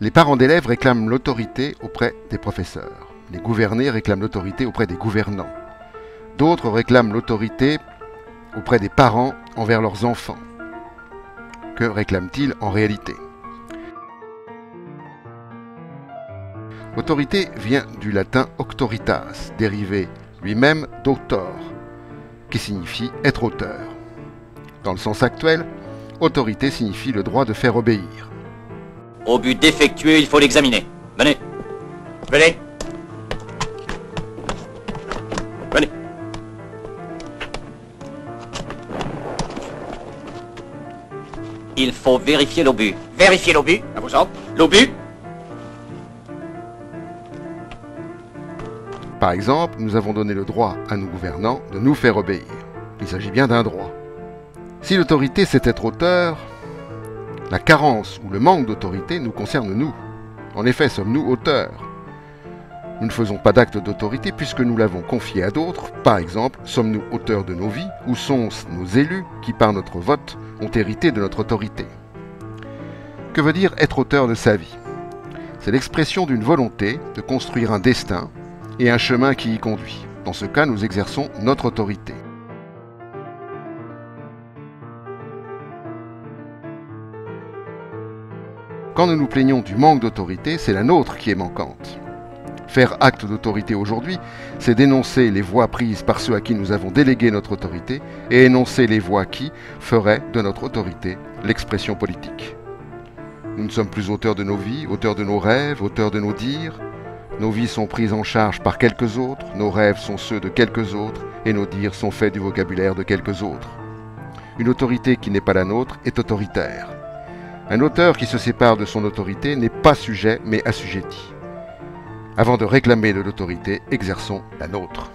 Les parents d'élèves réclament l'autorité auprès des professeurs. Les gouvernés réclament l'autorité auprès des gouvernants. D'autres réclament l'autorité auprès des parents envers leurs enfants. Que réclament-ils en réalité? Autorité vient du latin auctoritas, dérivé lui-même d'autor, qui signifie être auteur. Dans le sens actuel, autorité signifie le droit de faire obéir. Au but défectueux, il faut l'examiner. Venez. Venez. Venez. Il faut vérifier l'obus. Vérifier l'obus. À vos ordres. L'obus. Par exemple, nous avons donné le droit à nos gouvernants de nous faire obéir. Il s'agit bien d'un droit. Si l'autorité c'est être auteur, la carence ou le manque d'autorité nous concerne nous. En effet, sommes-nous auteurs? Nous ne faisons pas d'acte d'autorité puisque nous l'avons confié à d'autres. Par exemple, sommes-nous auteurs de nos vies ou sont-ce nos élus qui, par notre vote, ont hérité de notre autorité? Que veut dire être auteur de sa vie? C'est l'expression d'une volonté de construire un destin et un chemin qui y conduit. Dans ce cas, nous exerçons notre autorité. Quand nous nous plaignons du manque d'autorité, c'est la nôtre qui est manquante. Faire acte d'autorité aujourd'hui, c'est dénoncer les voies prises par ceux à qui nous avons délégué notre autorité et énoncer les voies qui feraient de notre autorité l'expression politique. Nous ne sommes plus auteurs de nos vies, auteurs de nos rêves, auteurs de nos dires. Nos vies sont prises en charge par quelques autres, nos rêves sont ceux de quelques autres, et nos dires sont faits du vocabulaire de quelques autres. Une autorité qui n'est pas la nôtre est autoritaire. Un auteur qui se sépare de son autorité n'est pas sujet, mais assujetti. Avant de réclamer de l'autorité, exerçons la nôtre.